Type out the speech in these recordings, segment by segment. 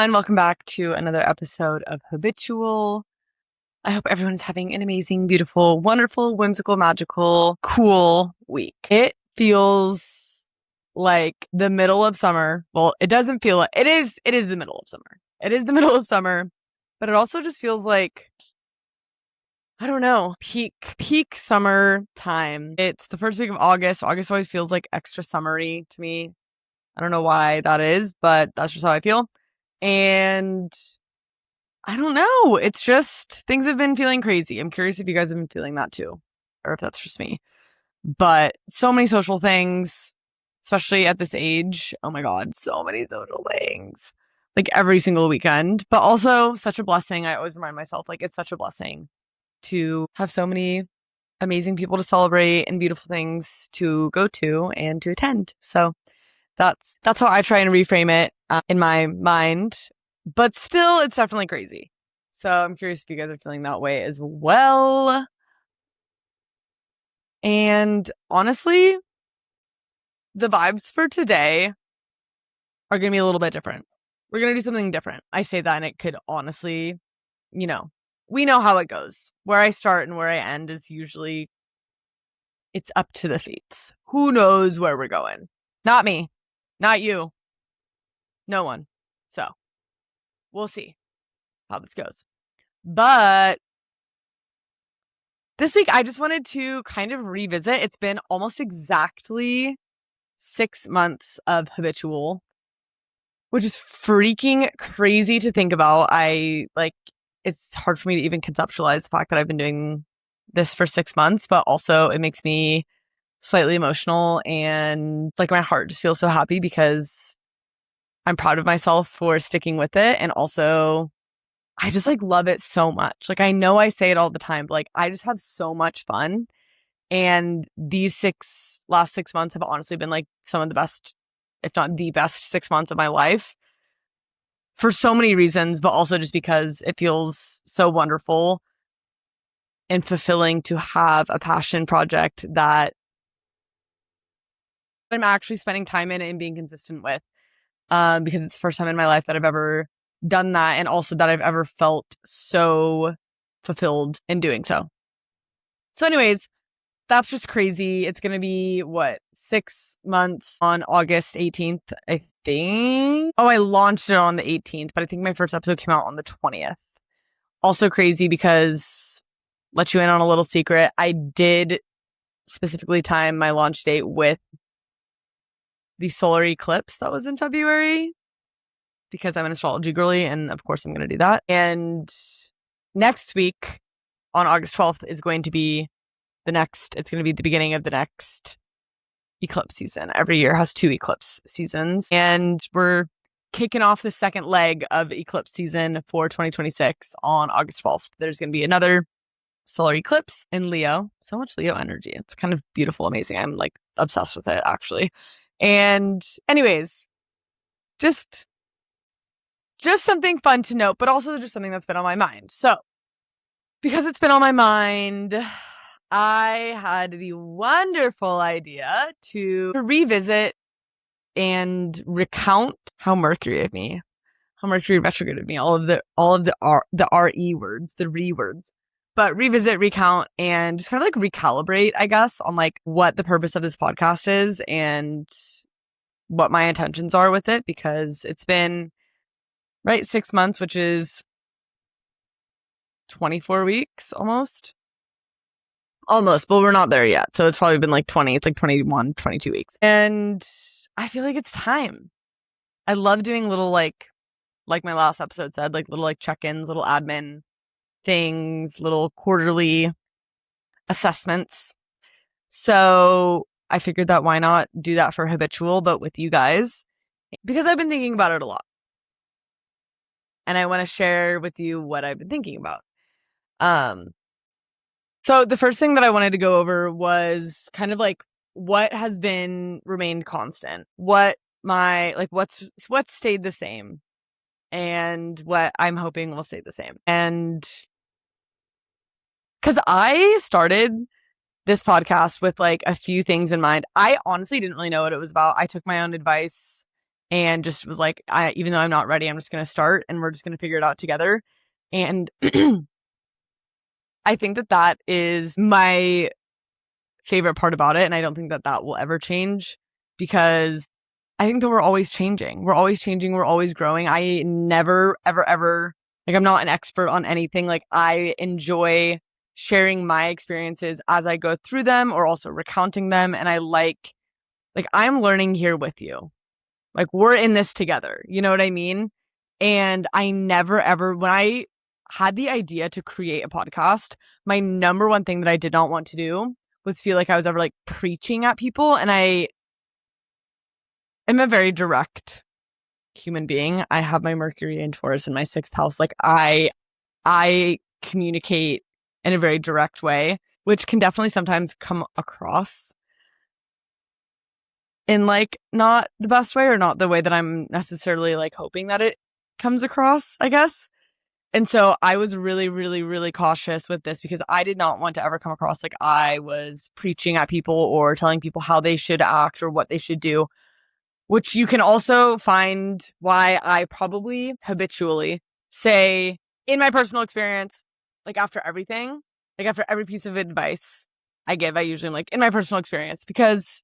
everyone. Welcome back to another episode of Habitual. I hope everyone is having an amazing, beautiful, wonderful, whimsical, magical, cool week. It feels like the middle of summer. Well, it doesn't feel like it is the middle of summer. It is the middle of summer, but it also just feels like, I don't know, peak summer time. It's the first week of August. August always feels like extra summery to me. I don't know why that is, but that's just how I feel. And I don't know. It's just things have been feeling crazy. I'm curious if you guys have been feeling that too, or if that's just me. But so many social things, especially at this age. Oh my God, so many social things. Like every single weekend, but also such a blessing. I always remind myself, like, it's such a blessing to have so many amazing people to celebrate and beautiful things to go to and to attend. So that's how I try and reframe it in my mind. But still, it's definitely crazy. So I'm curious if you guys are feeling that way as well. And honestly, the vibes for today are going to be a little bit different. We're going to do something different. I say that and it could honestly, we know how it goes. Where I start and where I end is usually, it's up to the fates. Who knows where we're going? Not me. Not you. No one. So we'll see how this goes. But this week, I just wanted to kind of revisit. It's been almost exactly 6 months of Habitual, which is freaking crazy to think about. It's hard for me to even conceptualize the fact that I've been doing this for 6 months, but also it makes me slightly emotional and like my heart just feels so happy because I'm proud of myself for sticking with it. And also I just like love it so much. Like I know I say it all the time, but like I just have so much fun. And these last 6 months have honestly been like some of the best, if not the best 6 months of my life for so many reasons, but also just because it feels so wonderful and fulfilling to have a passion project that I'm actually spending time in and being consistent with. Because it's the first time in my life that I've ever done that, and also that I've ever felt so fulfilled in doing so. So anyways, that's just crazy. It's going to be 6 months on August 18th, I think. Oh, I launched it on the 18th, but I think my first episode came out on the 20th. Also crazy because, let you in on a little secret, I did specifically time my launch date with the solar eclipse that was in February because I'm an astrology girly, and of course I'm going to do that. And next week on August 12th is going to be it's going to be the beginning of the next eclipse season. Every year has 2 eclipse seasons, and we're kicking off the second leg of eclipse season for 2026 on August 12th. There's going to be another solar eclipse in Leo. So much Leo energy. It's kind of beautiful, amazing. I'm like obsessed with it actually. And anyways, just something fun to note, but also just something that's been on my mind. So because it's been on my mind, I had the wonderful idea to revisit and recount how Mercury retrograded me, all of the RE words, the re words, but revisit, recount, and just kind of like recalibrate, I guess, on like what the purpose of this podcast is and what my intentions are with it, because it's been 6 months, which is 24 weeks almost, but we're not there yet. So it's probably been like 20, it's like 21, 22 weeks. And I feel like it's time. I love doing little like my last episode said, like little like check-ins, little admin things, little quarterly assessments. So I figured that why not do that for Habitual, but with you guys, because I've been thinking about it a lot. And I want to share with you what I've been thinking about. So the first thing that I wanted to go over was kind of like what has remained constant, what's stayed the same, and what I'm hoping will stay the same. And because I started this podcast with like a few things in mind, I honestly didn't really know what it was about. I took my own advice and just was like, even though I'm not ready, I'm just going to start and we're just going to figure it out together. And I think that that is my favorite part about it. And I don't think that that will ever change, because I think that we're always changing. We're always changing. We're always growing. I never, ever, ever, like, I'm not an expert on anything. Like, I enjoy sharing my experiences as I go through them, or also recounting them. And I like I'm learning here with you. Like, we're in this together. You know what I mean? And I never, ever, when I had the idea to create a podcast, my number one thing that I did not want to do was feel like I was ever like preaching at people. And I am a very direct human being. I have my Mercury in Taurus in my 6th house. Like, I communicate in a very direct way, which can definitely sometimes come across in like not the best way, or not the way that I'm necessarily like hoping that it comes across, I guess. And so I was really, really, really cautious with this, because I did not want to ever come across like I was preaching at people or telling people how they should act or what they should do, which you can also find why I probably habitually say in my personal experience, like after everything, like after every piece of advice I give, I usually am like, in my personal experience, because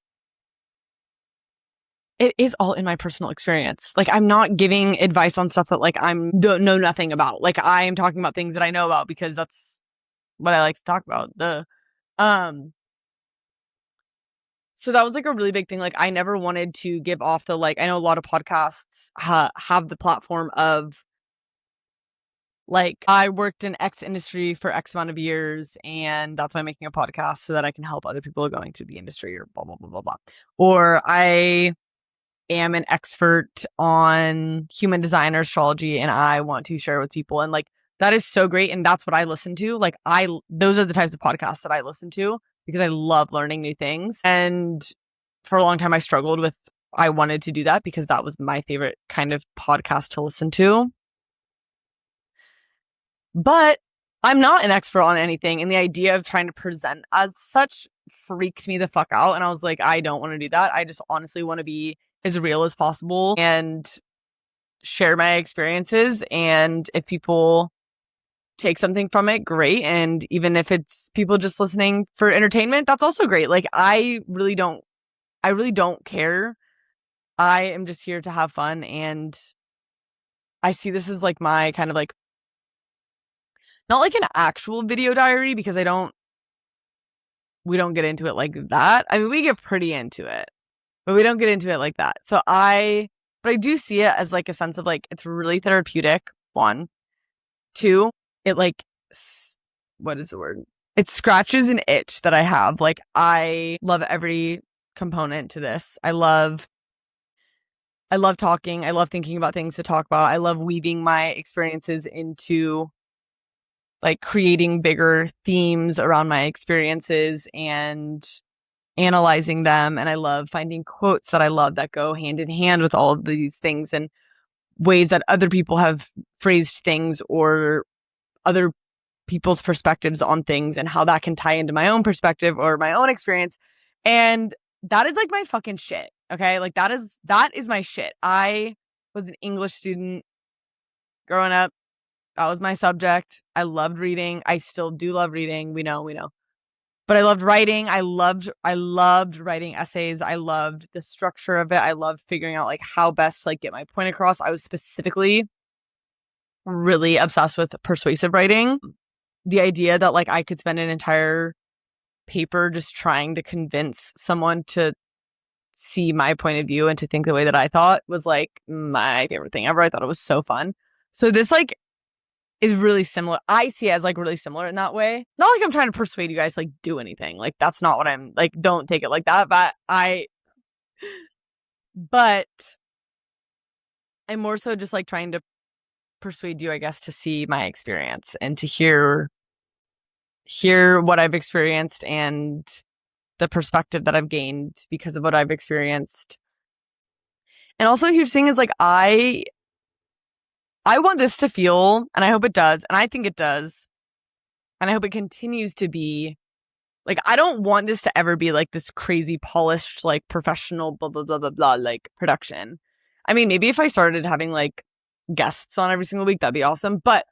it is all in my personal experience. Like, I'm not giving advice on stuff that like don't know nothing about. Like, I am talking about things that I know about, because that's what I like to talk about. So that was like a really big thing. Like, I never wanted to give off the, like, I know a lot of podcasts have the platform of like, I worked in X industry for X amount of years, and that's why I'm making a podcast, so that I can help other people going through the industry, or blah, blah, blah, blah, blah. Or I am an expert on human design or astrology, and I want to share with people. And like, that is so great. And that's what I listen to. Like, those are the types of podcasts that I listen to, because I love learning new things. And for a long time, I struggled with, I wanted to do that because that was my favorite kind of podcast to listen to. But I'm not an expert on anything. And the idea of trying to present as such freaked me the fuck out. And I was like, I don't want to do that. I just honestly want to be as real as possible and share my experiences. And if people take something from it, great. And even if it's people just listening for entertainment, that's also great. Like, I really don't care. I am just here to have fun. And I see this as like my kind of like, not like an actual video diary, because we don't get into it like that. I mean, we get pretty into it, but we don't get into it like that. But I do see it as like a sense of like, it's really therapeutic. 1, 2, it like, what is the word? It scratches an itch that I have. Like, I love every component to this. I love talking. I love thinking about things to talk about. I love weaving my experiences into like creating bigger themes around my experiences and analyzing them. And I love finding quotes that I love that go hand in hand with all of these things, and ways that other people have phrased things, or other people's perspectives on things, and how that can tie into my own perspective or my own experience. And that is like my fucking shit. Okay. Like, that is my shit. I was an English student growing up. That was my subject. I loved reading. I still do love reading. We know. But I loved writing. I loved writing essays. I loved the structure of it. I loved figuring out like how best to like get my point across. I was specifically really obsessed with persuasive writing. The idea that like I could spend an entire paper just trying to convince someone to see my point of view and to think the way that I thought was like my favorite thing ever. I thought it was so fun. So this like is really similar. I see it as like really similar in that way. Not like I'm trying to persuade you guys to like do anything. Like, that's not what I'm like, don't take it like that. But I'm more so just like trying to persuade you, I guess, to see my experience and to hear what I've experienced and the perspective that I've gained because of what I've experienced. And also a huge thing is like, I want this to feel, and I hope it does, and I think it does, and I hope it continues to be, like, I don't want this to ever be like this crazy polished, like professional, blah, blah, blah, blah, blah, like production. I mean, maybe if I started having like guests on every single week, that'd be awesome. But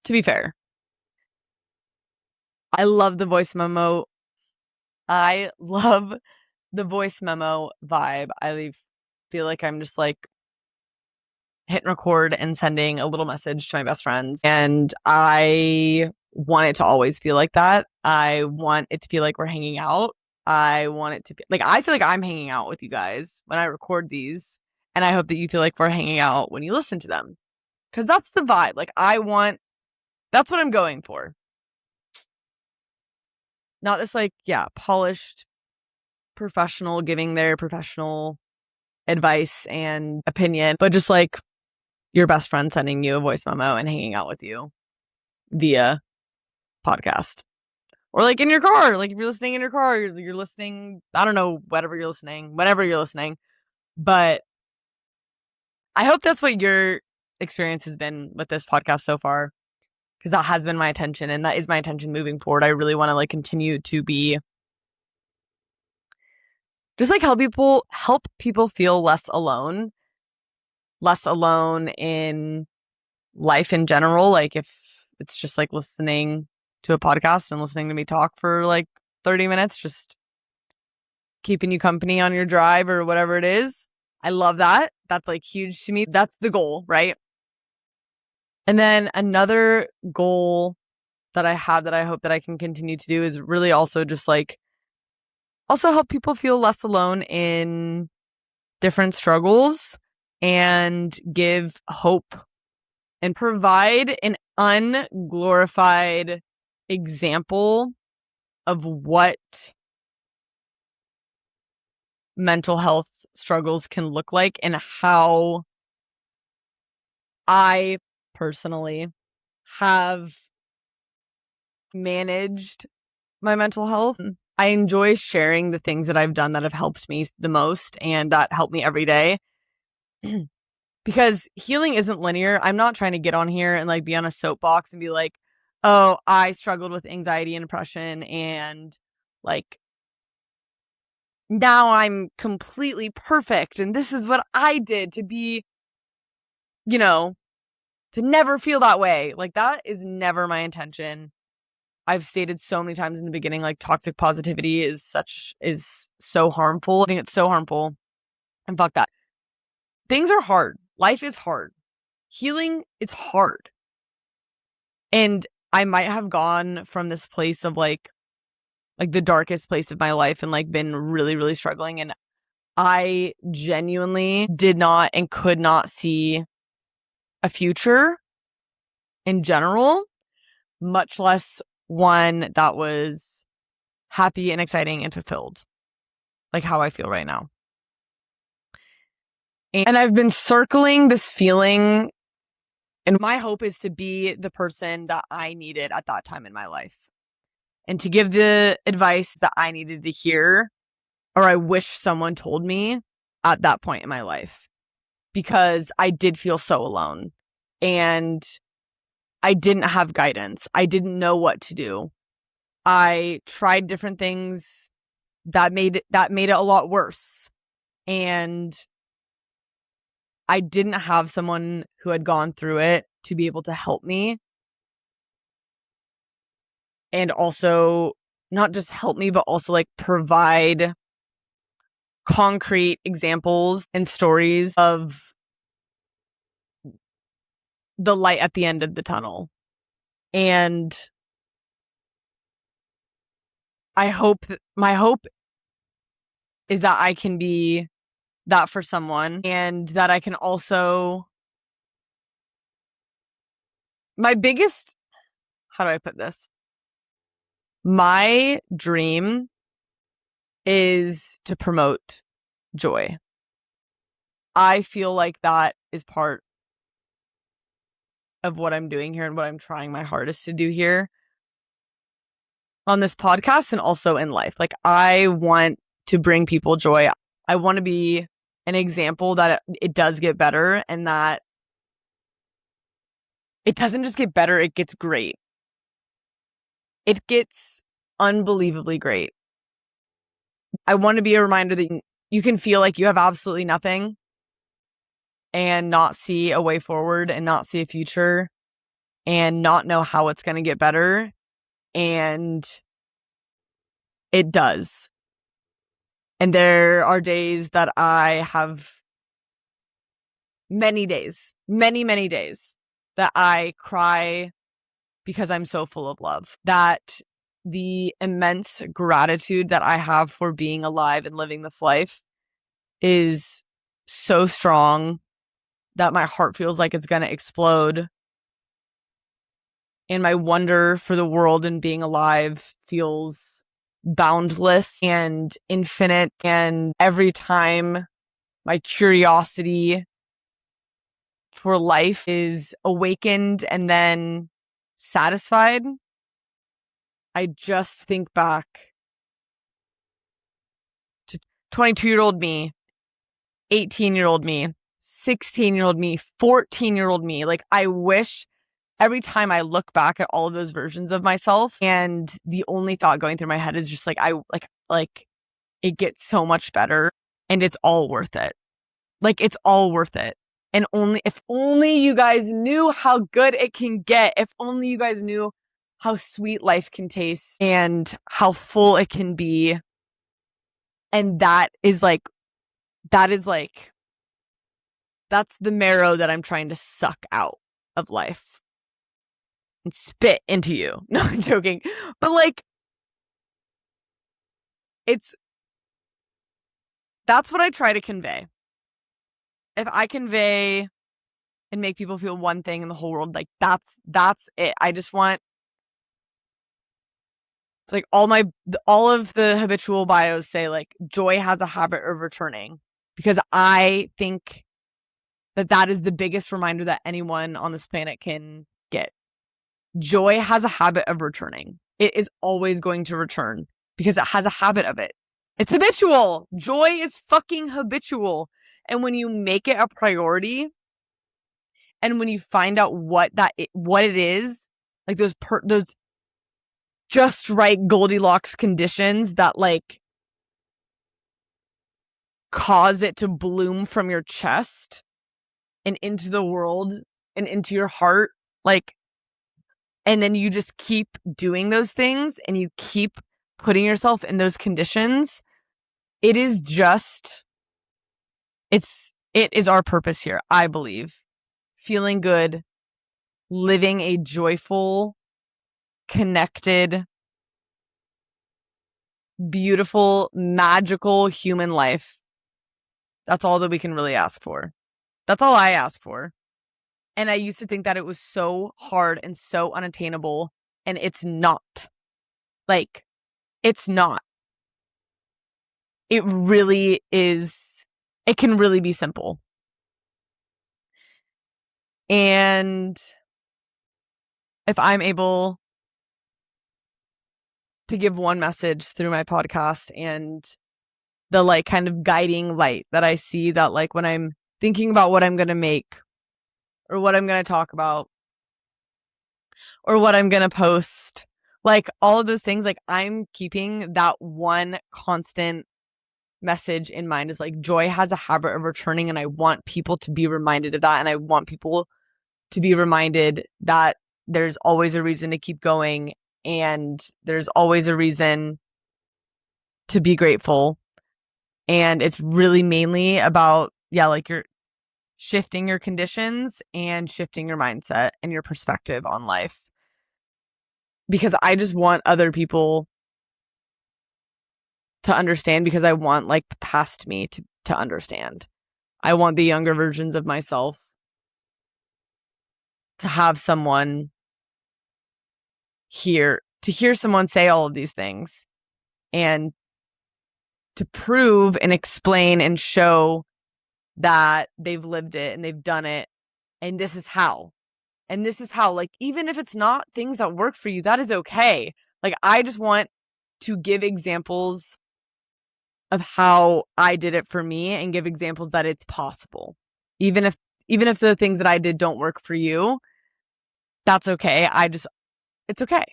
to be fair, I love the voice memo. I love the voice memo vibe. Feel like I'm just like hitting record and sending a little message to my best friends. And I want it to always feel like that. I want it to feel like we're hanging out. I want it to be like, I feel like I'm hanging out with you guys when I record these. And I hope that you feel like we're hanging out when you listen to them. Cause that's the vibe. Like that's what I'm going for. Not this like, polished professional giving their professional advice and opinion, but just like your best friend sending you a voice memo and hanging out with you via podcast. Or like in your car, like if you're listening in your car, you're listening, I don't know, whenever you're listening. But I hope that's what your experience has been with this podcast so far, because that has been my intention and that is my intention moving forward. I really want to like continue to be just like help people feel less alone in life in general. Like if it's just like listening to a podcast and listening to me talk for like 30 minutes, just keeping you company on your drive or whatever it is. I love that. That's like huge to me. That's the goal, right? And then another goal that I have that I hope that I can continue to do is really also just like also help people feel less alone in different struggles and give hope and provide an unglorified example of what mental health struggles can look like and how I personally have managed my mental health. I enjoy sharing the things that I've done that have helped me the most and that help me every day. Because healing isn't linear. I'm not trying to get on here and like be on a soapbox and be like, oh, I struggled with anxiety and depression and like now I'm completely perfect and this is what I did to be, to never feel that way. Like that is never my intention. I've stated so many times in the beginning, like toxic positivity is so harmful. I think it's so harmful. And fuck that. Things are hard. Life is hard. Healing is hard. And I might have gone from this place of like the darkest place of my life and like been really, really struggling. And I genuinely did not and could not see a future in general, much less one that was happy and exciting and fulfilled, like how I feel right now. And I've been circling this feeling, and my hope is to be the person that I needed at that time in my life and to give the advice that I needed to hear or I wish someone told me at that point in my life, because I did feel so alone and I didn't have guidance. I didn't know what to do. I tried different things that made it a lot worse. And I didn't have someone who had gone through it to be able to help me. And also not just help me, but also like provide concrete examples and stories of the light at the end of the tunnel. And my hope is that I can be that for someone and that I can also, how do I put this? My dream is to promote joy. I feel like that is part of what I'm doing here and what I'm trying my hardest to do here on this podcast and also in life. Like I want to bring people joy. I want to be an example that it does get better and that it doesn't just get better, it gets great. It gets unbelievably great. I want to be a reminder that you can feel like you have absolutely nothing and not see a way forward and not see a future and not know how it's going to get better. And it does. And there are days that I have many days that I cry because I'm so full of love. That the immense gratitude that I have for being alive and living this life is so strong that my heart feels like it's going to explode. And my wonder for the world and being alive feels boundless and infinite. And every time my curiosity for life is awakened and then satisfied, I just think back to 22-year-old me, 18-year-old me, 16-year-old me, 14-year-old me. Like, I wish every time I look back at all of those versions of myself, and the only thought going through my head is just like, it gets so much better and it's all worth it. Like, it's all worth it. And if only you guys knew how good it can get, if only you guys knew how sweet life can taste and how full it can be. And that's the marrow that I'm trying to suck out of life and spit into you. No, I'm joking. But like, that's what I try to convey. If I convey and make people feel one thing in the whole world, like that's it. I just want, it's like all of the habitual bios say like joy has a habit of returning, because I think that is the biggest reminder that anyone on this planet can get. Joy has a habit of returning. It is always going to return because it has a habit of it. It's habitual. Joy is fucking habitual. And when you make it a priority, and when you find out what it is, like those just right Goldilocks conditions that like cause it to bloom from your chest and into the world and into your heart, like, and then you just keep doing those things and you keep putting yourself in those conditions. It is our purpose here, I believe. Feeling good, living a joyful, connected, beautiful, magical human life. That's all that we can really ask for. That's all I ask for. And I used to think that it was so hard and so unattainable, and it's not. Like, it's not. It really is. It can really be simple. And if I'm able to give one message through my podcast and the like kind of guiding light that I see, that like when I'm thinking about what I'm going to make or what I'm going to talk about or what I'm going to post, like all of those things, like I'm keeping that one constant message in mind, is like joy has a habit of returning. And I want people to be reminded of that. And I want people to be reminded that there's always a reason to keep going. And there's always a reason to be grateful. And it's really mainly about, like you're shifting your conditions and shifting your mindset and your perspective on life. Because I just want other people to understand, because I want like past me to understand. I want the younger versions of myself to have someone to hear someone say all of these things and to prove and explain and show that they've lived it and they've done it. And this is how. And this is how, like, even if it's not things that work for you, that is okay. Like, I just want to give examples of how I did it for me and give examples that it's possible. Even if the things that I did don't work for you, that's okay. It's okay.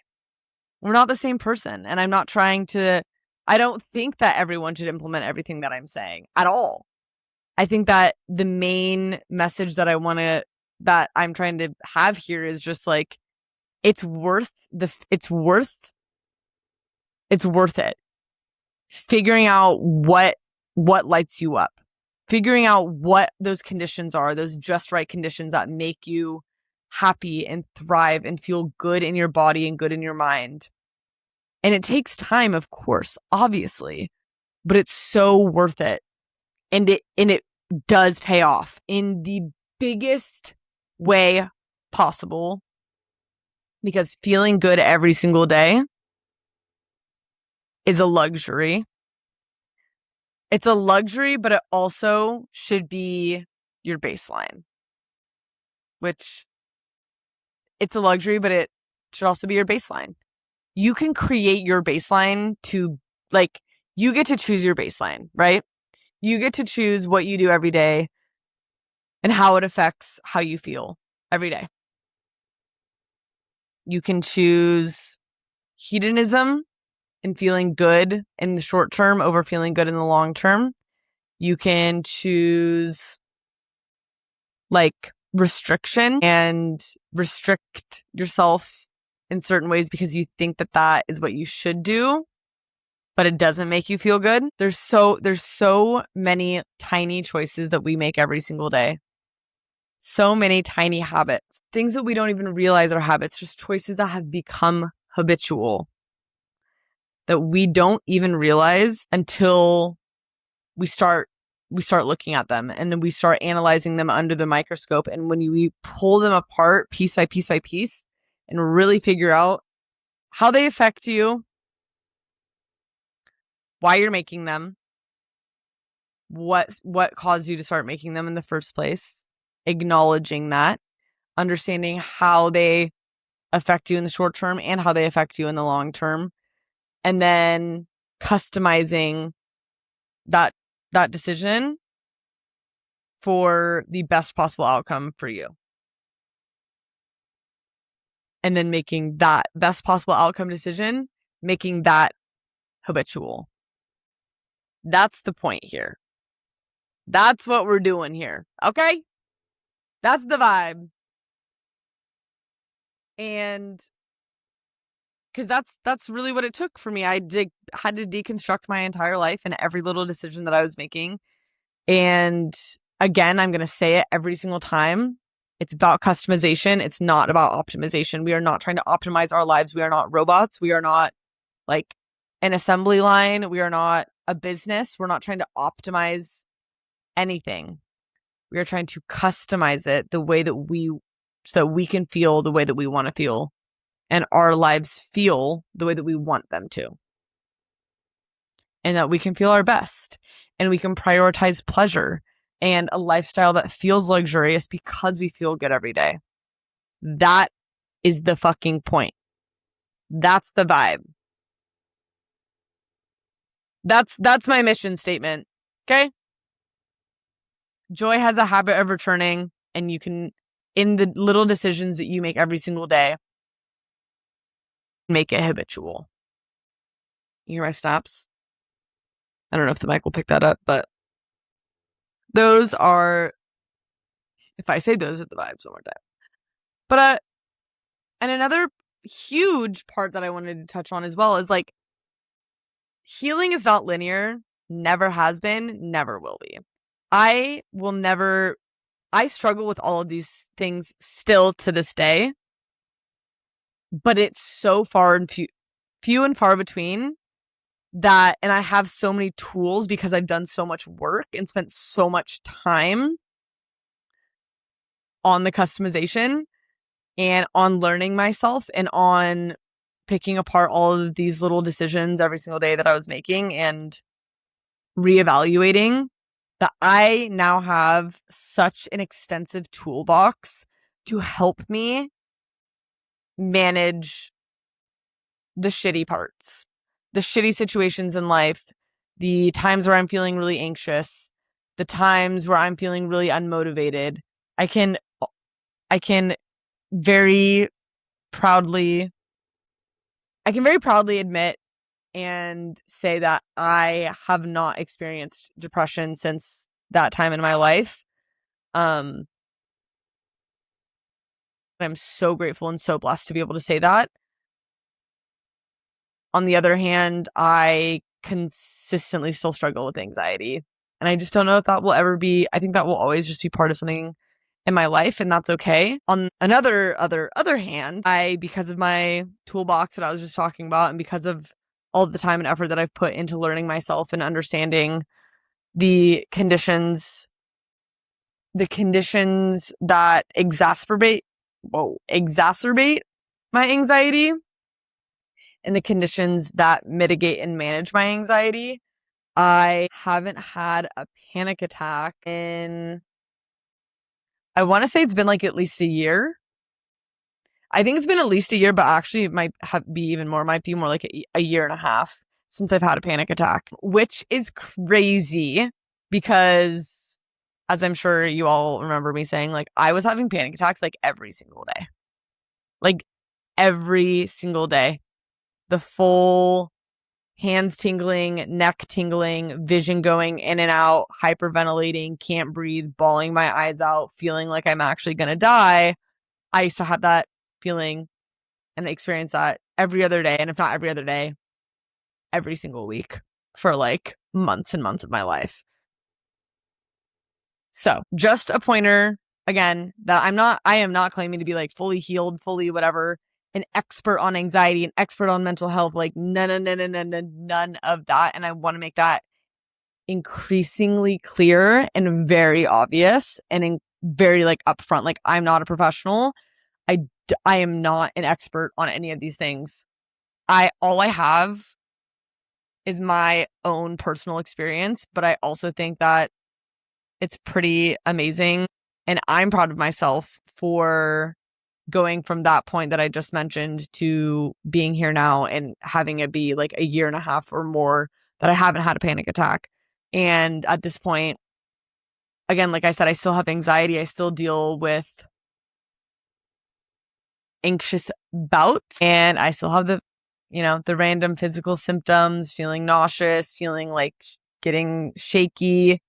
We're not the same person. And I'm not trying to I don't think that everyone should implement everything that I'm saying at all. I think that the main message that I'm trying to have here is just like, it's worth it. Figuring out what lights you up, figuring out what those conditions are, those just right conditions that make you happy and thrive and feel good in your body and good in your mind. And it takes time, of course, obviously, but it's so worth it. And it does pay off in the biggest way possible, because feeling good every single day is a luxury. It's a luxury, but it also should be your baseline, which it's a luxury, but it should also be your baseline. You can create your baseline to, like, you get to choose your baseline, right? You get to choose what you do every day and how it affects how you feel every day. You can choose hedonism and feeling good in the short term over feeling good in the long term. You can choose like restriction and restrict yourself in certain ways because you think that that is what you should do, but it doesn't make you feel good. There's so many tiny choices that we make every single day. So many tiny habits, things that we don't even realize are habits, just choices that have become habitual that we don't even realize until we start looking at them, and then we start analyzing them under the microscope. And when we pull them apart piece by piece by piece and really figure out how they affect you, why you're making them, what caused you to start making them in the first place, acknowledging that, understanding how they affect you in the short term and how they affect you in the long term, and then customizing that decision for the best possible outcome for you. And then making that best possible outcome decision, making that habitual. That's the point here. That's what we're doing here. Okay? That's the vibe. And because that's really what it took for me. I had to deconstruct my entire life and every little decision that I was making. And again, I'm going to say it every single time. It's about customization. It's not about optimization. We are not trying to optimize our lives. We are not robots. We are not like an assembly line. We are not a business. We're not trying to optimize anything. We are trying to customize it the way that so that we can feel the way that we want to feel and our lives feel the way that we want them to. And that we can feel our best and we can prioritize pleasure and a lifestyle that feels luxurious because we feel good every day. That is the fucking point. That's the vibe. That's my mission statement. Okay? Joy has a habit of returning, and you can, in the little decisions that you make every single day, make it habitual. You hear my snaps? I don't know if the mic will pick that up, but those are, if I say those are the vibes one more time. But and another huge part that I wanted to touch on as well is like, healing is not linear, never has been, never will be. I struggle with all of these things still to this day, but it's so far and few and far between that, and I have so many tools because I've done so much work and spent so much time on the customization and on learning myself and on picking apart all of these little decisions every single day that I was making and reevaluating, that I now have such an extensive toolbox to help me manage the shitty parts, the shitty situations in life, the times where I'm feeling really anxious, the times where I'm feeling really unmotivated. I can very proudly admit and say that I have not experienced depression since that time in my life. I'm so grateful and so blessed to be able to say that. On the other hand, I consistently still struggle with anxiety. And I just don't know if that will ever be, I think that will always just be part of something in my life, and that's okay. On another other hand, because of my toolbox that I was just talking about, and because of all the time and effort that I've put into learning myself and understanding the conditions that exacerbate my anxiety, and the conditions that mitigate and manage my anxiety, I haven't had a panic attack in, I want to say it's been like at least a year. I think it's been at least a year, but actually it might be even more. It might be more like a year and a half since I've had a panic attack, which is crazy because, as I'm sure you all remember me saying, like, I was having panic attacks like every single day. Like every single day. The full hands tingling, neck tingling, vision going in and out, hyperventilating, can't breathe, bawling my eyes out, feeling like I'm actually going to die. I used to have that feeling and experience that every other day. And if not every other day, every single week for like months and months of my life. So just a pointer again that I am not claiming to be like fully healed, fully whatever, an expert on anxiety, an expert on mental health, like none of that. And I want to make that increasingly clear and very obvious and very like upfront. Like, I'm not a professional. I am not an expert on any of these things. All I have is my own personal experience, but I also think that it's pretty amazing. And I'm proud of myself for going from that point that I just mentioned to being here now and having it be like a year and a half or more that I haven't had a panic attack. And at this point, again, like I said, I still have anxiety. I still deal with anxious bouts, and I still have the random physical symptoms, feeling nauseous, feeling like getting shaky,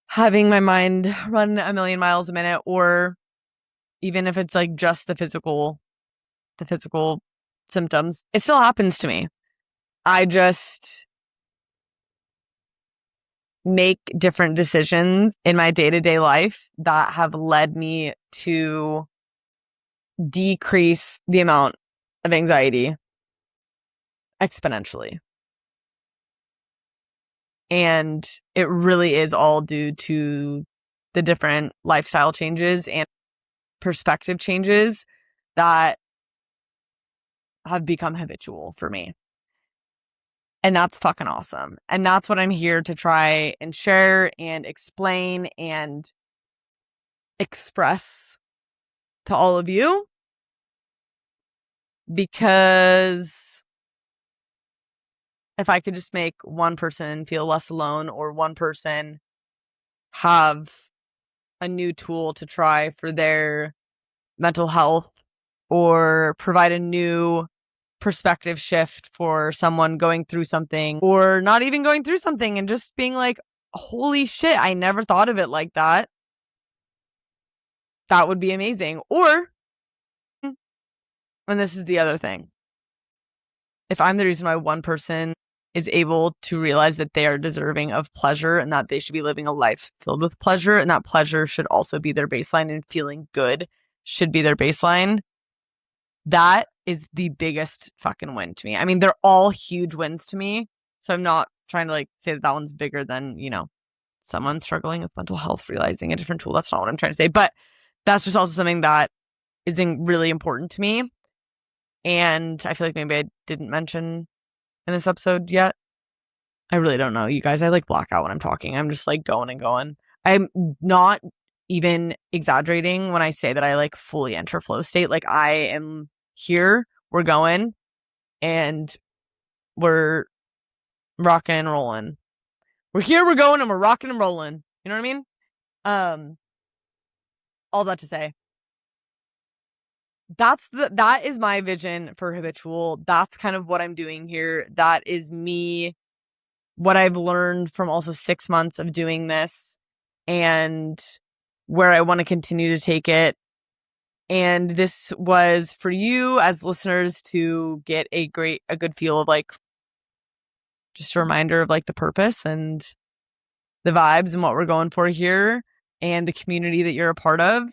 having my mind run a million miles a minute, or even if it's like just the physical symptoms, it still happens to me. I just make different decisions in my day-to-day life that have led me to decrease the amount of anxiety exponentially. And it really is all due to the different lifestyle changes and perspective changes that have become habitual for me. And that's fucking awesome. And that's what I'm here to try and share and explain and express to all of you. Because if I could just make one person feel less alone, or one person have a new tool to try for their mental health, or provide a new perspective shift for someone going through something, or not even going through something, and just being like, holy shit, I never thought of it like that. That would be amazing. Or, and this is the other thing, if I'm the reason why one person is able to realize that they are deserving of pleasure and that they should be living a life filled with pleasure, and that pleasure should also be their baseline, and feeling good should be their baseline, that is the biggest fucking win to me. I mean, they're all huge wins to me. So I'm not trying to like say that one's bigger than, someone struggling with mental health realizing a different tool. That's not what I'm trying to say. But that's just also something that is really important to me. And I feel like maybe I didn't mention in this episode yet. I really don't know, you guys. I like black out when I'm talking. I'm just like going and going. I'm not even exaggerating when I say that I like fully enter flow state. Like, I am here, we're going, and we're rocking and rolling. We're here, we're going, and we're rocking and rolling. You know what I mean? All that to say, that is my vision for habitual. That's kind of what I'm doing here. That is me, what I've learned from also 6 months of doing this and where I want to continue to take it. And this was for you as listeners to get a good feel of like, just a reminder of like the purpose and the vibes and what we're going for here and the community that you're a part of.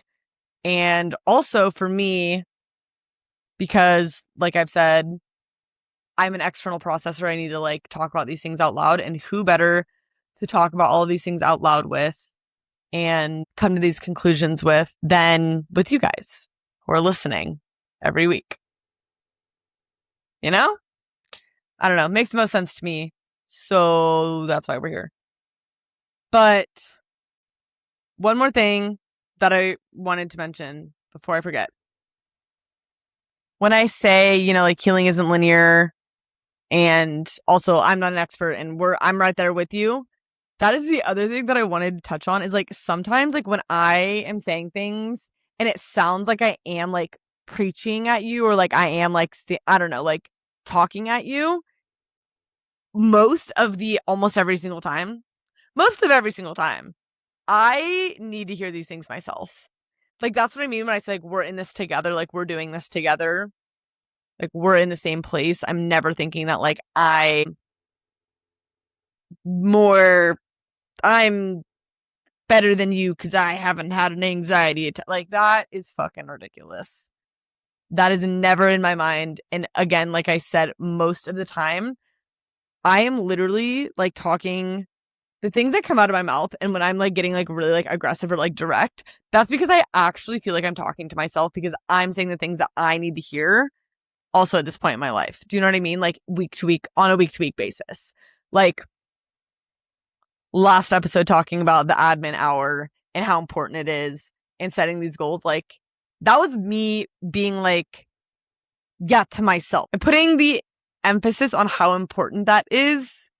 And also for me, because like I've said, I'm an external processor. I need to like talk about these things out loud, and who better to talk about all of these things out loud with and come to these conclusions with than with you guys who are listening every week. You know? I don't know. Makes the most sense to me. So that's why we're here. But one more thing that I wanted to mention before I forget. When I say, like healing isn't linear, and also I'm not an expert and I'm right there with you. That is the other thing that I wanted to touch on is like sometimes like when I am saying things and it sounds like I am like preaching at you or like I am like, I don't know, like talking at you most of every single time, I need to hear these things myself. Like, that's what I mean when I say like, we're in this together, like we're doing this together. Like we're in the same place. I'm never thinking that like I'm better than you because I haven't had an anxiety attack. Like that is fucking ridiculous. That is never in my mind. And again, like I said, most of the time, I am literally like talking the things that come out of my mouth. And when I'm like getting like really like aggressive or like direct, that's because I actually feel like I'm talking to myself because I'm saying the things that I need to hear also at this point in my life. Do you know what I mean? Like week to week on a week to week basis. Like last episode talking about the admin hour and how important it is and setting these goals. Like that was me being like, yeah, to myself and putting the emphasis on how important that is.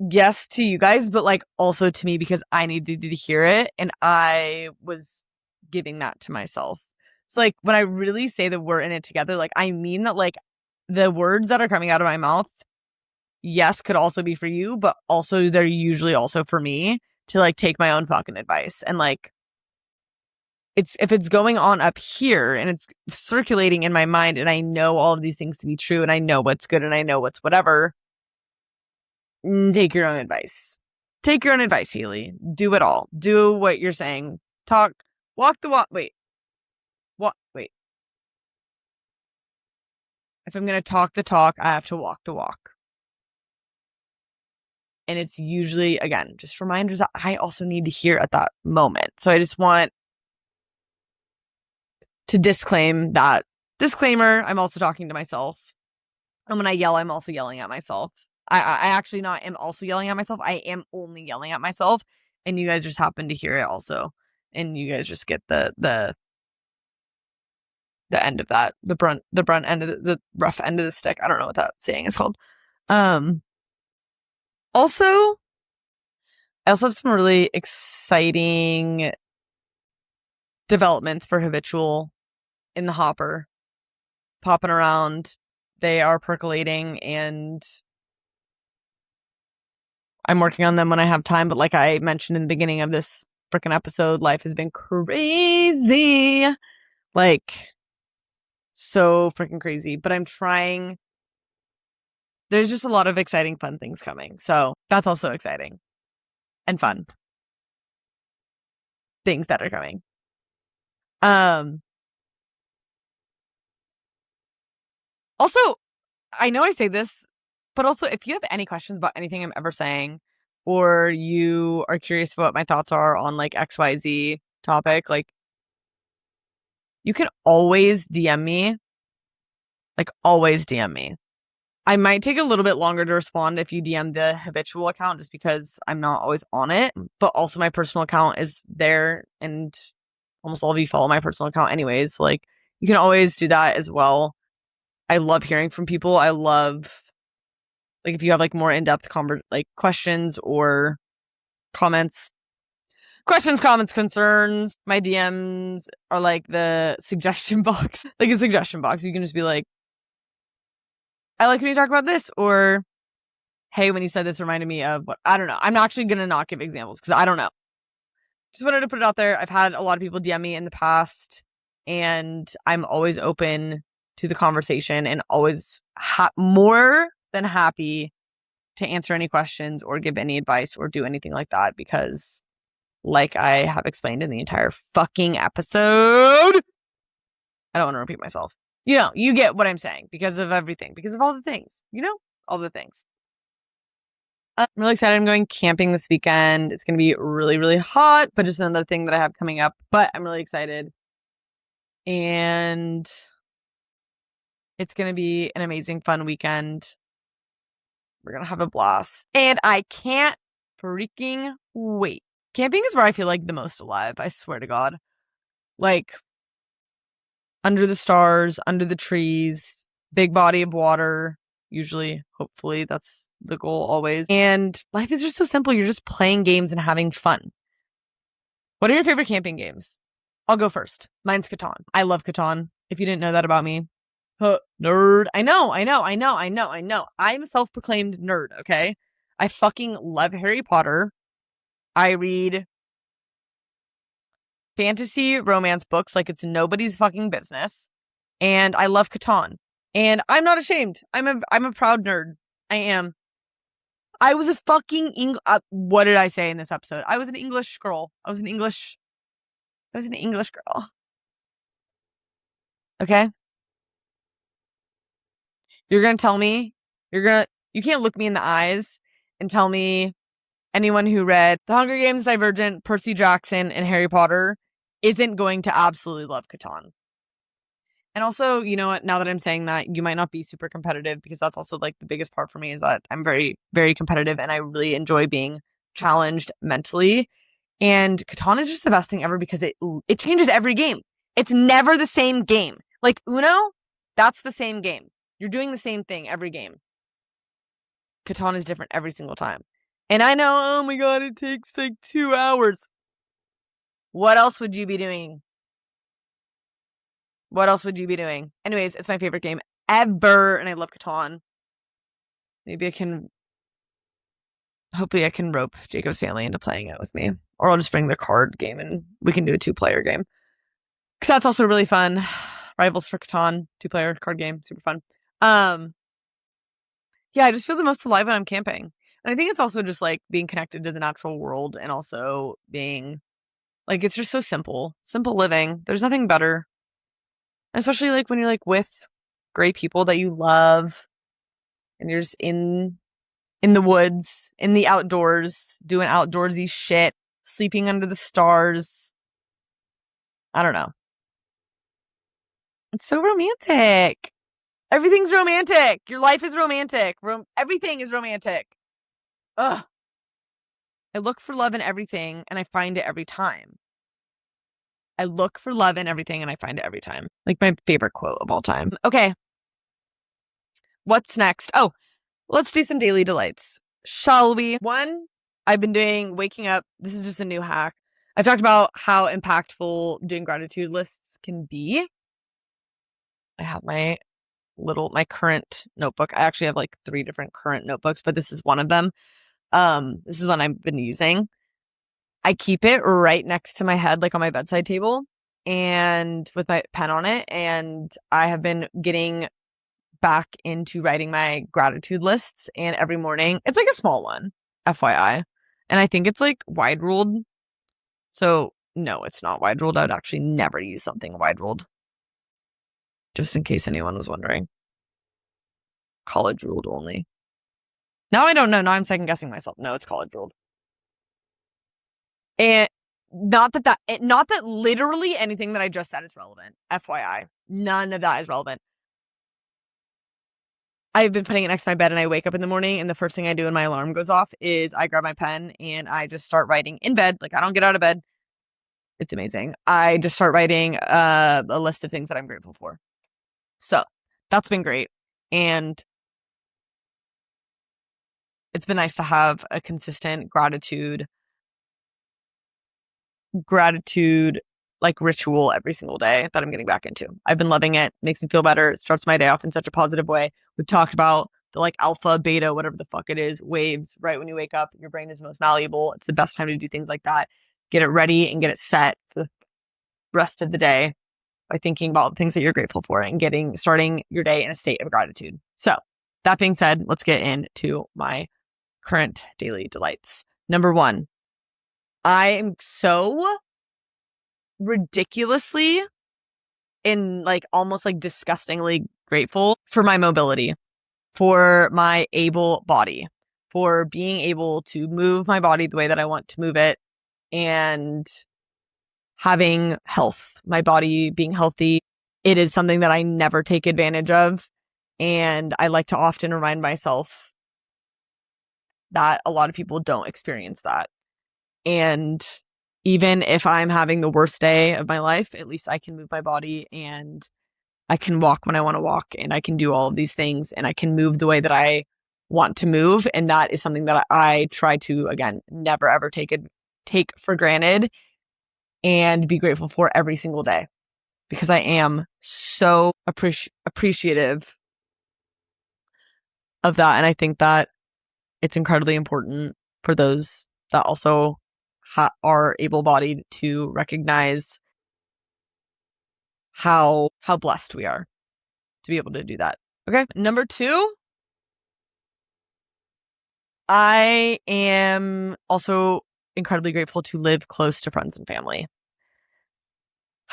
Yes, to you guys, but like also to me because I needed to hear it and I was giving that to myself. So like when I really say that we're in it together, like I mean that like the words that are coming out of my mouth, yes, could also be for you, but also they're usually also for me to like take my own fucking advice. And like if it's going on up here and it's circulating in my mind and I know all of these things to be true and I know what's good and I know what's whatever, take your own advice. Take your own advice, Healy. Do it all. Do what you're saying. Talk. Walk the walk. Wait. What? Wait. If I'm going to talk the talk, I have to walk the walk. And it's usually, again, just reminders that I also need to hear at that moment. So I just want to disclaim that disclaimer. I'm also talking to myself. And when I yell, I'm also yelling at myself. I actually not am also yelling at myself. I am only yelling at myself. And you guys just happen to hear it also. And you guys just get the end of that, the brunt end of the rough end of the stick. I don't know what that saying is called. Also, I also have some really exciting developments for habitual in the hopper, popping around. They are percolating and I'm working on them when I have time. But like I mentioned in the beginning of this freaking episode, life has been crazy. Like so freaking crazy. But I'm trying. There's just a lot of exciting, fun things coming. So that's also exciting and fun things that are coming. Also, I know I say this, but also if you have any questions about anything I'm ever saying, or you are curious about what my thoughts are on like XYZ topic, like you can always DM me. Like always DM me. I might take a little bit longer to respond if you DM the habitual account just because I'm not always on it. But also my personal account is there and almost all of you follow my personal account anyways. So like you can always do that as well. I love hearing from people. I love like if you have like more in-depth questions or comments, questions, comments, concerns. My DMs are like the suggestion box. Like a suggestion box. You can just be like, I like when you talk about this, or hey, when you said this reminded me of what, I don't know. I'm actually going to not give examples because I don't know. Just wanted to put it out there. I've had a lot of people DM me in the past, and I'm always open to the conversation and always more than happy to answer any questions or give any advice or do anything like that because, like I have explained in the entire fucking episode, I don't want to repeat myself. You know, you get what I'm saying because of everything, because of all the things, you know, all the things. I'm really excited. I'm going camping this weekend. It's going to be really, really hot, but just another thing that I have coming up. But I'm really excited. And it's going to be an amazing, fun weekend. We're going to have a blast. And I can't freaking wait. Camping is where I feel like the most alive. I swear to God. Like, under the stars, under the trees, big body of water. Usually, hopefully, that's the goal always. And life is just so simple. You're just playing games and having fun. What are your favorite camping games? I'll go first. Mine's Catan. I love Catan. If you didn't know that about me. Nerd. I know. I'm a self-proclaimed nerd, okay? I fucking love Harry Potter. I read fantasy romance books like it's nobody's fucking business. And I love Catan. And I'm not ashamed. I'm a proud nerd. I am. I was a fucking what did I say in this episode? I was an English girl. I was an English girl. Okay? You're going to tell me, you can't look me in the eyes and tell me anyone who read The Hunger Games, Divergent, Percy Jackson, and Harry Potter isn't going to absolutely love Catan. And also, you know what, now that I'm saying that, you might not be super competitive because that's also like the biggest part for me is that I'm very, very competitive and I really enjoy being challenged mentally. And Catan is just the best thing ever because it changes every game. It's never the same game. Like Uno, that's the same game. You're doing the same thing every game. Catan is different every single time. And I know, oh my God, it takes like 2 hours. What else would you be doing? What else would you be doing? Anyways, it's my favorite game ever, and I love Catan. Hopefully I can rope Jacob's family into playing it with me. Or I'll just bring the card game and we can do a 2-player game. Because that's also really fun. Rivals for Catan, 2-player card game, super fun. Yeah, I just feel the most alive when I'm camping. And I think it's also just like being connected to the natural world and also being like, it's just so simple living. There's nothing better. Especially like when you're like with great people that you love and you're just in the woods, in the outdoors, doing outdoorsy shit, sleeping under the stars. I don't know. It's so romantic. Everything's romantic. Your life is romantic. Everything is romantic. Ugh. I look for love in everything and I find it every time. I look for love in everything and I find it every time. Like my favorite quote of all time. Okay. What's next? Oh, let's do some daily delights. Shall we? One, I've been doing waking up. This is just a new hack. I've talked about how impactful doing gratitude lists can be. I have my current notebook. I actually have like 3 different current notebooks, but this is one of them. This is one I've been using. I keep it right next to my head, like on my bedside table and with my pen on it. And I have been getting back into writing my gratitude lists. And every morning, it's like a small one, FYI. And I think it's like wide ruled. So no, it's not wide ruled. I would actually never use something wide ruled. Just in case anyone was wondering. College ruled only. Now I don't know. Now I'm second guessing myself. No, it's college ruled. And not that literally anything that I just said is relevant. FYI. None of that is relevant. I've been putting it next to my bed and I wake up in the morning and the first thing I do when my alarm goes off is I grab my pen and I just start writing in bed. Like I don't get out of bed. It's amazing. I just start writing a list of things that I'm grateful for. So that's been great. And it's been nice to have a consistent gratitude gratitude like ritual every single day that I'm getting back into. I've been loving it. Makes me feel better. It starts my day off in such a positive way. We've talked about the like alpha, beta, whatever the fuck it is, waves, right when you wake up, your brain is most malleable. It's the best time to do things like that. Get it ready and get it set for the rest of the day by thinking about things that you're grateful for and starting your day in a state of gratitude. So that being said, let's get into my current daily delights. Number one, I am so ridiculously and like almost like disgustingly grateful for my mobility, for my able body, for being able to move my body the way that I want to move it, and having health, my body being healthy. It is something that I never take advantage of. And I like to often remind myself that a lot of people don't experience that. And even if I'm having the worst day of my life, at least I can move my body and I can walk when I want to walk and I can do all of these things and I can move the way that I want to move. And that is something that I try to, again, never ever take for granted and be grateful for every single day, because I am so appreciative of that. And I think that it's incredibly important for those that also are able-bodied to recognize how blessed we are to be able to do that. Okay. Number two, I am also incredibly grateful to live close to friends and family.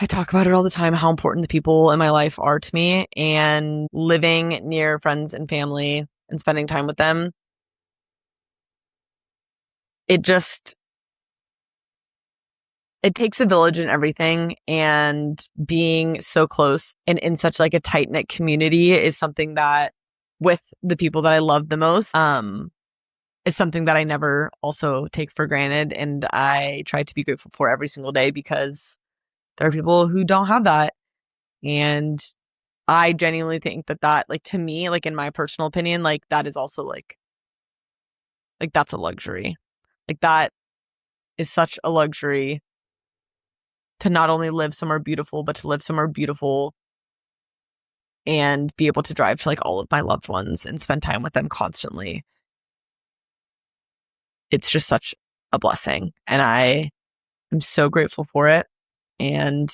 I talk about it all the time, how important the people in my life are to me, and living near friends and family and spending time with them. It takes a village and everything, and being so close and in such like a tight knit community is something that, with the people that I love the most, is something that I never also take for granted. And I try to be grateful for every single day, because there are people who don't have that. And I genuinely think that like, to me, like in my personal opinion, like that is also like that's a luxury. Like that is such a luxury, to not only live somewhere beautiful, but to live somewhere beautiful and be able to drive to like all of my loved ones and spend time with them constantly. It's just such a blessing. And I am so grateful for it. And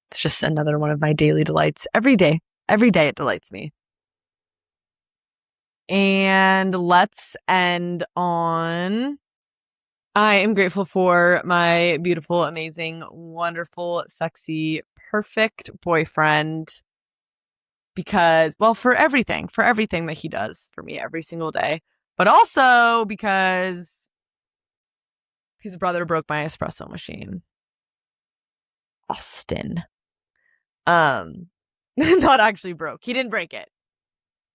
it's just another one of my daily delights every day. Every day it delights me. And let's end on, I am grateful for my beautiful, amazing, wonderful, sexy, perfect boyfriend, because, well, for everything that he does for me every single day, but also because his brother broke my espresso machine. Austin. Not actually broke. He didn't break it.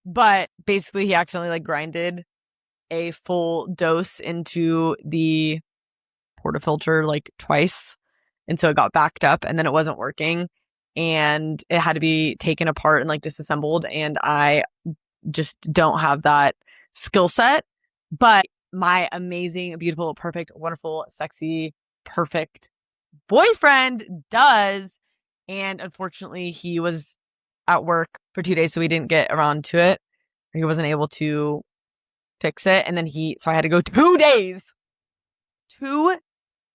But basically he accidentally like grinded a full dose into the portafilter like twice. And so it got backed up and then it wasn't working. And it had to be taken apart and like disassembled. And I just don't have that skill set. But my amazing, beautiful, perfect, wonderful, sexy, perfect boyfriend does. And unfortunately, he was at work for 2 days, so we didn't get around to it. He wasn't able to fix it. And then so I had to go 2 days. 2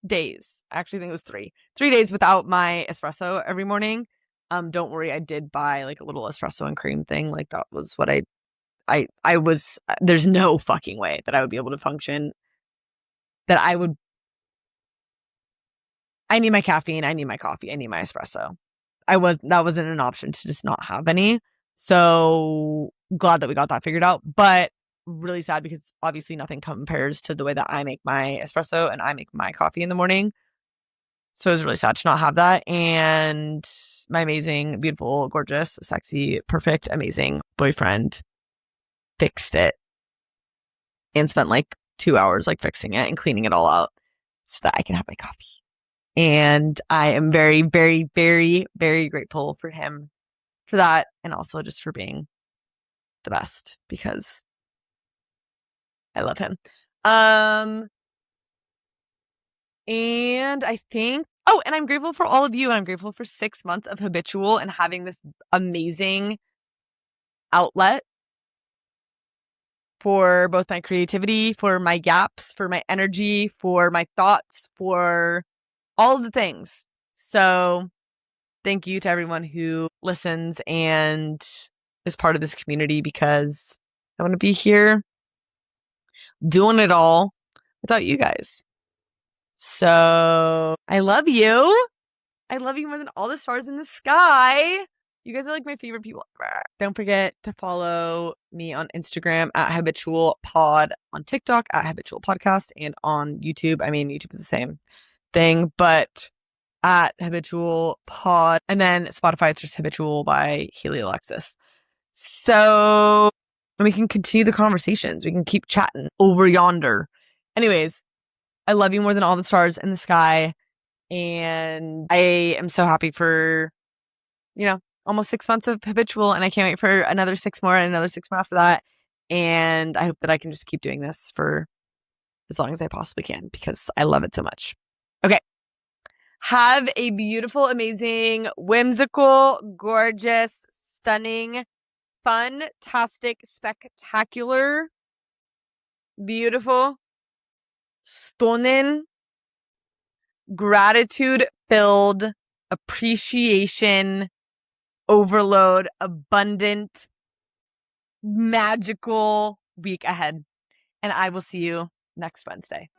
days. I actually think it was 3. 3 days without my espresso every morning. Don't worry, I did buy like a little espresso and cream thing. Like that was what I was, there's no fucking way that I would be able to function. I need my caffeine, I need my coffee, I need my espresso. That wasn't an option to just not have any. So glad that we got that figured out, but really sad because obviously nothing compares to the way that I make my espresso and I make my coffee in the morning. So it was really sad to not have that. And my amazing, beautiful, gorgeous, sexy, perfect, amazing boyfriend fixed it and spent like 2 hours like fixing it and cleaning it all out so that I can have my coffee. And I am very, very, very, very grateful for him for that. And also just for being the best, because I love him. And I think, oh, and I'm grateful for all of you. And I'm grateful for 6 months of habitual and having this amazing outlet for both my creativity, for my gaps, for my energy, for my thoughts, for all of the things. So thank you to everyone who listens and is part of this community, because I want to be here doing it all without you guys. So I love you. I love you more than all the stars in the sky. You guys are like my favorite people ever. Don't forget to follow me on Instagram at habitual pod, on TikTok at habitual podcast, and on YouTube. I mean, YouTube is the same thing, but at habitual pod. And then Spotify, it's just habitual by Haley Alexis. So we can continue the conversations. We can keep chatting over yonder. Anyways, I love you more than all the stars in the sky. And I am so happy for, almost 6 months of habitual. And I can't wait for another 6 more and another 6 more after that. And I hope that I can just keep doing this for as long as I possibly can, because I love it so much. Okay. Have a beautiful, amazing, whimsical, gorgeous, stunning, fun-tastic, spectacular, beautiful, stunning, gratitude-filled, appreciation, overload, abundant, magical week ahead. And I will see you next Wednesday.